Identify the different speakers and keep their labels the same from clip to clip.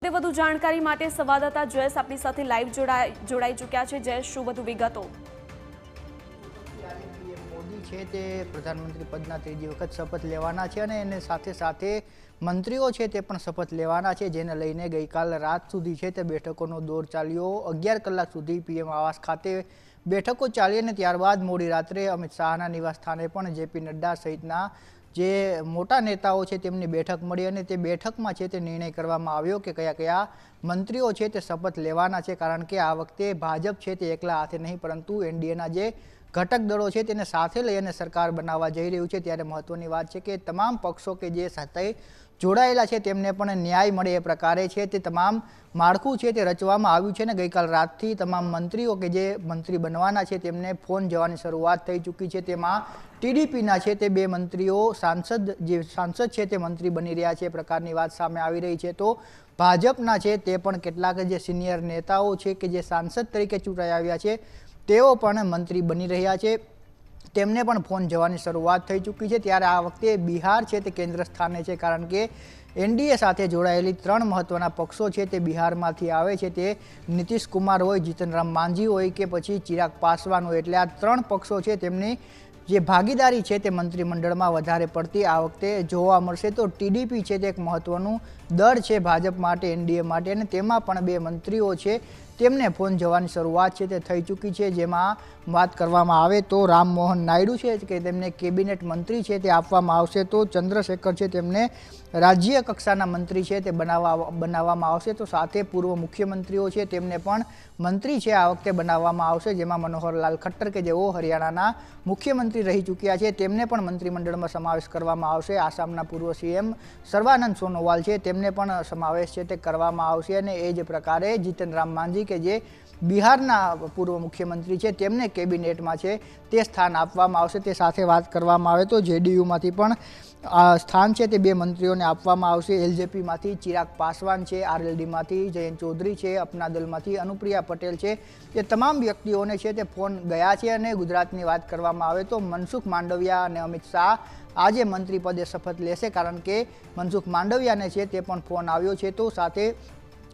Speaker 1: બાબતે વધુ જાણકારી માટે સંવાદદાતા જયેશ આપણી સાથે લાઈવ જોડાઈ ચૂક્યા છે। જયેશ, શું વધુ વિગતો?
Speaker 2: મોદી છે તે પ્રધાનમંત્રી પદના ત્રીજી વખત શપથ લેવાના છે અને એને સાથે સાથે મંત્રીઓ છે તે પણ શપથ લેવાના છે, જેને લઈને ગઈકાલ રાત સુધી છે તે બેઠકોનો દોર ચાલ્યો। 11 કલાક સુધી પીએમ આવાસ ખાતે બેઠકો ચાલી અને ત્યારબાદ મોડી રાત્રે અમિત શાહના નિવાસ સ્થાને પણ જેપી નડ્ડા સહિતના જે મોટા નેતાઓ છે તેમની બેઠક મળી અને તે બેઠકમાં છે તે નિર્ણય કરવામાં આવ્યો કે કયા કયા મંત્રીઓ છે તે શપથ લેવાના છે, કારણ કે આ વખતે ભાજપ છે તે એકલા હાથે નહીં પરંતુ એનડીએના જે ઘટક દળો છે તેને સાથે લઈ અને સરકાર બનાવવા જઈ રહ્યું છે। ત્યારે મહત્વની વાત છે કે તમામ પક્ષો કે જે સાથે જોડાયેલા છે તેમને પણ ન્યાય મળે એ પ્રકારે છે તે તમામ માળખું છે તે રચવામાં આવ્યું છે ને ગઈકાલ રાતથી તમામ મંત્રીઓ કે જે મંત્રી બનવાના છે તેમને ફોન જવાની શરૂઆત થઈ ચૂકી છે। તેમાં ટીડીપીના છે તે 2 મંત્રીઓ સાંસદ છે તે મંત્રી બની રહ્યા છે એ પ્રકારની વાત સામે આવી રહી છે। તો ભાજપના છે તે પણ કેટલાક જે સિનિયર નેતાઓ છે કે જે સાંસદ તરીકે ચૂંટાઈ આવ્યા છે તેઓ પણ મંત્રી બની રહ્યા છે, તેમને પણ ફોન જવાની શરૂઆત થઈ ચૂકી છે। ત્યારે આ વખતે બિહાર છે તે કેન્દ્ર સ્થાને છે, કારણ કે એનડીએ સાથે જોડાયેલી 3 મહત્વના પક્ષો છે તે બિહારમાંથી આવે છે। તે નીતિશ કુમાર હોય, જીતન રામ માંઝી હોય કે પછી ચિરાગ પાસવાન હોય, એટલે આ 3 પક્ષો છે તેમની જે ભાગીદારી છે તે મંત્રીમંડળમાં વધારે પડતી આ વખતે જોવા મળશે। તો ટીડીપી છે તે એક મહત્વનું દળ છે ભાજપ માટે, એનડીએ માટે, અને તેમાં પણ 2 મંત્રીઓ છે તેમને ફોન જવાની શરૂઆત છે તે થઈ ચૂકી છે। જેમાં વાત કરવામાં આવે તો રામમોહન નાયડુ છે કે તેમને કેબિનેટ મંત્રી છે તે આપવામાં આવશે, તો ચંદ્રશેખર છે તેમને રાજ્ય કક્ષાના મંત્રી છે તે બનાવવામાં આવશે, તો સાથે પૂર્વ મુખ્યમંત્રીઓ છે તેમને પણ મંત્રી છે આ વખતે બનાવવામાં આવશે। જેમાં મનોહરલાલ ખટ્ટર કે જેઓ હરિયાણાના મુખ્યમંત્રી રહી ચૂક્યા છે તેમને પણ મંત્રીમંડળમાં સમાવેશ કરવામાં આવશે। આસામના પૂર્વ સીએમ સર્વાનંદ સોનોવાલ છે તેમને પણ સમાવેશ છે તે કરવામાં આવશે અને એ જ પ્રકારે જીતન રામ માંઝી કે જે બિહારના પૂર્વ મુખ્યમંત્રી છે તેમને કેબિનેટમાં છે તે સ્થાન આપવામાં આવશે। તે સાથે વાત કરવામાં આવે તો જેડીયુમાંથી પણ સ્થાન છે તે 2 મંત્રીઓને આપવામાં આવશે। એલજેપીમાંથી ચિરાગ પાસવાન છે, આરએલડીમાંથી જયંત ચૌધરી છે, અપના દળમાંથી અનુપ્રિયા પટેલ છે, તે તમામ વ્યક્તિઓને છે તે ફોન ગયા છે। અને ગુજરાતની વાત કરવામાં આવે તો મનસુખ માંડવિયા અને અમિત શાહ આજે મંત્રી પદે શપથ લેશે, કારણ કે મનસુખ માંડવિયાને છે તે પણ ફોન આવ્યો છે। તો સાથે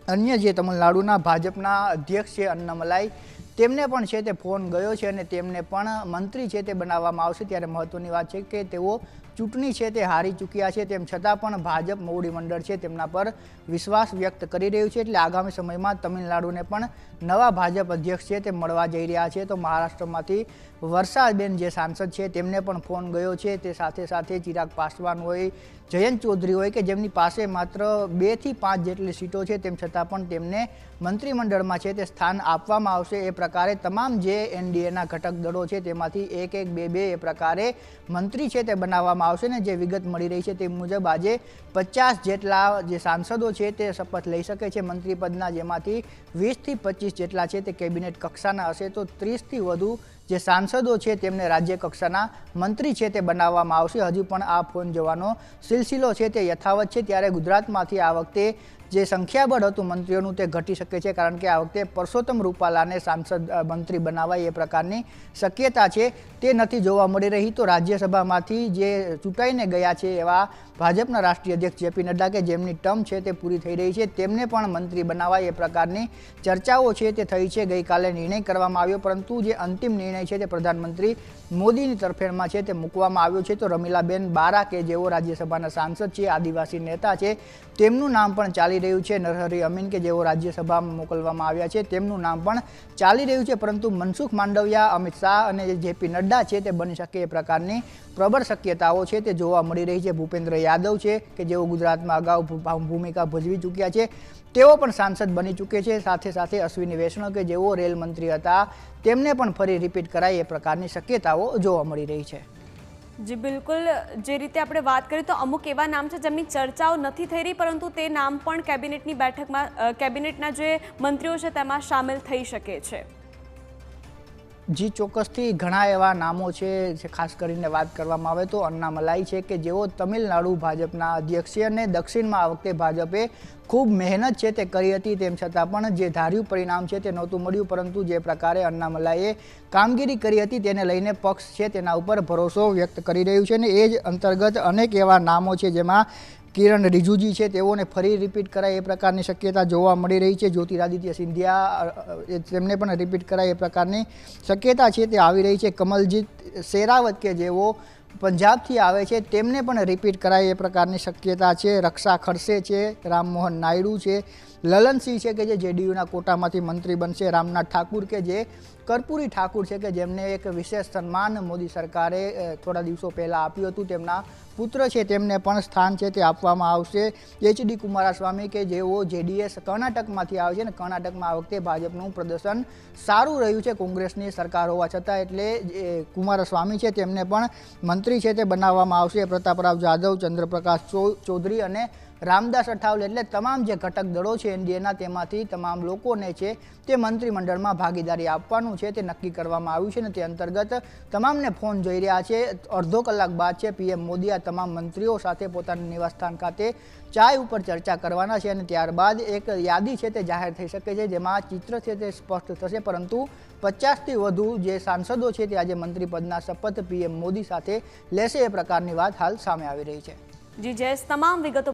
Speaker 2: અન્ય જે તમિલનાડુના ભાજપના અધ્યક્ષ છે અન્નામલાઈ, તેમને પણ છે તે ફોન ગયો છે અને તેમને પણ મંત્રી છે તે બનાવવામાં આવશે। ત્યારે મહત્વની વાત છે કે તેઓ ચૂંટણી છે તે હારી ચૂક્યા છે, તેમ છતાં પણ ભાજપ મોવડી મંડળ છે તેમના પર વિશ્વાસ વ્યક્ત કરી રહ્યું છે, એટલે આગામી સમયમાં તમિલનાડુને પણ નવા ભાજપ અધ્યક્ષ છે તે મળવા જઈ રહ્યા છે। તો મહારાષ્ટ્રમાંથી વર્ષાબેન જે સાંસદ છે તેમને પણ ફોન ગયો છે, તે સાથે સાથે ચિરાગ પાસવાન હોય, જયંત ચૌધરી હોય કે જેમની પાસે માત્ર 2 થી 5 જેટલી સીટો છે, તેમ છતાં પણ તેમને મંત્રીમંડળમાં છે તે સ્થાન આપવામાં આવશે। એ પ્રકારે તમામ જે એનડીએના ઘટક દળો છે તેમાંથી 1-1, 2-2 એ પ્રકારે મંત્રી છે તે બનાવવામાં આવશે ને જે વિગત મળી રહી છે તે મુજબ આજે 50 જેટલા જે સાંસદો છે તે શપથ લઈ શકે છે મંત્રી પદના, જેમાંથી 20 થી 25 જેટલા છે તે કેબિનેટ કક્ષાના હશે, તો 30 થી વધુ જે સાંસદો છે તેમને રાજ્ય કક્ષાના મંત્રી છે તે બનાવવામાં આવશે। હજુ પણ આ ફોન જવાનો સિલસિલો છે તે યથાવત છે। ત્યારે ગુજરાતમાંથી આ વખતે જે સંખ્યાબળ હતું મંત્રીઓનું તે ઘટી શકે છે, કારણ કે આ વખતે પરસોત્તમ રૂપાલાને સાંસદ મંત્રી બનાવાય એ પ્રકારની શક્યતા છે તે નથી જોવા મળી રહી। તો રાજ્યસભામાંથી જે ચૂંટાઈને ગયા છે એવા ભાજપના રાષ્ટ્રીય અધ્યક્ષ જેપી નડ્ડા કે જેમની ટર્મ છે તે પૂરી થઈ રહી છે, તેમને પણ મંત્રી બનાવાય એ પ્રકારની ચર્ચાઓ છે તે થઈ છે। ગઈકાલે નિર્ણય કરવામાં આવ્યો, પરંતુ જે અંતિમ નિર્ણય છે તે પ્રધાનમંત્રી મોદીની તરફેણમાં છે તે મૂકવામાં આવ્યો છે। તો રમીલાબેન બારા કે જેઓ રાજ્યસભાના સાંસદ છે, આદિવાસી નેતા છે, તેમનું નામ પણ ચાલી રહ્યું છે। નરહરી અમીન કે જેઓ રાજ્યસભામાં મોકલવામાં આવ્યા છે તેમનું નામ પણ ચાલી રહ્યું છે, પરંતુ મનસુખ માંડવિયા, અમિત શાહ અને જેપી નડ્ડા છે તે બની શકે એ પ્રકારની પ્રબળ શક્યતાઓ છે તે જોવા મળી રહી છે। ભૂપેન્દ્ર યાદવ છે કે જેઓ ગુજરાતમાં અગાઉ ભૂમિકા ભજવી ચૂક્યા છે, તેઓ પણ સાંસદ બની ચૂકે છે। સાથે સાથે અશ્વિની વૈષ્ણવ કે જેઓ રેલ મંત્રી હતા, તેમને પણ ફરી રિપીટ કરાય એ પ્રકારની શક્યતાઓ જોવા મળી રહી છે।
Speaker 1: જી બિલકુલ, જે રીતે આપણે વાત કરીએ તો અમુક એવા નામ છે જેમની ચર્ચાઓ નથી થઈ રહી, પરંતુ તે નામ પણ કેબિનેટની બેઠકમાં કેબિનેટના જે મંત્રીઓ છે તેમાં સામેલ થઈ શકે છે।
Speaker 2: જી ચોક્કસથી ઘણા એવા નામો છે, ખાસ કરીને વાત કરવામાં આવે તો અન્નામલાઈ છે કે જેઓ તમિલનાડુ ભાજપના અધ્યક્ષ છે અને દક્ષિણમાં આ વખતે ભાજપે ખૂબ મહેનત છે તે કરી હતી, તેમ છતાં પણ જે ધાર્યું પરિણામ છે તે નહોતું મળ્યું, પરંતુ જે પ્રકારે અન્નામલાઈએ કામગીરી કરી હતી તેને લઈને પક્ષ છે તેના ઉપર ભરોસો વ્યક્ત કરી રહ્યું છે અને એ જ અંતર્ગત અનેક એવા નામો છે જેમાં કિરણ રિજિજુ છે તેઓને ફરી રિપીટ કરાય એ પ્રકારની શક્યતા જોવા મળી રહી છે. જ્યોતિરાદિત્ય સિંધિયા તેમને પણ રિપીટ કરાય એ પ્રકારની શક્યતા છે તે આવી રહી છે. કમલજીત શેરાવત કે જેઓ પંજાબથી આવે છે તેમને પણ રિપીટ કરાય એ પ્રકારની શક્યતા છે. રક્ષા ખડસે છે, રામમોહન નાયડુ છે, લલનસિંહ છે કે જે જેડીયુના કોટામાંથી મંત્રી બનશે, રામનાથ ઠાકુર કે જે કર્પૂરી ઠાકુર છે કે જેમને એક વિશેષ સન્માન મોદી સરકારે થોડા દિવસો પહેલાં આપ્યું હતું. તેમના પુત્ર છે તેમને પણ સ્થાન છે તે આપવામાં આવશે. એચડી કુમારસ્વામી કે જેઓ જેડીએસ કર્ણાટકમાંથી આવે છે અને કર્ણાટકમાં આ વખતે ભાજપનું પ્રદર્શન સારું રહ્યું છે કોંગ્રેસની સરકાર હોવા છતાં, એટલે કુમારસ્વામી છે તેમને પણ મંત્રી છે તે બનાવવામાં આવશે. પ્રતાપરાવ જાધવ, ચંદ્રપ્રકાશ ચૌધરી અને રામદાસ અઠાવલે એટલે તમામ જે ઘટક દળો છે એનડીએના તેમાંથી તમામ લોકોને છે તે મંત્રીમંડળમાં ભાગીદારી આપવાનું છે તે નક્કી કરવામાં આવ્યું છે અને તે અંતર્ગત તમામને ફોન જઈ રહ્યા છે. અડધો કલાક બાદ છે પીએમ મોદી આ તમામ મંત્રીઓ સાથે પોતાના નિવાસસ્થાન ખાતે ચાય ઉપર ચર્ચા કરવાના છે અને ત્યારબાદ એક યાદી છે તે જાહેર થઈ શકે છે જેમાં ચિત્ર છે તે સ્પષ્ટ થશે. પરંતુ 50થી વધુ જે સાંસદો છે તે આજે મંત્રી પદના શપથ પીએમ મોદી સાથે લેશે એ પ્રકારની વાત હાલ સામે આવી રહી છે.
Speaker 1: જી જયેશ, તમામ વિગતો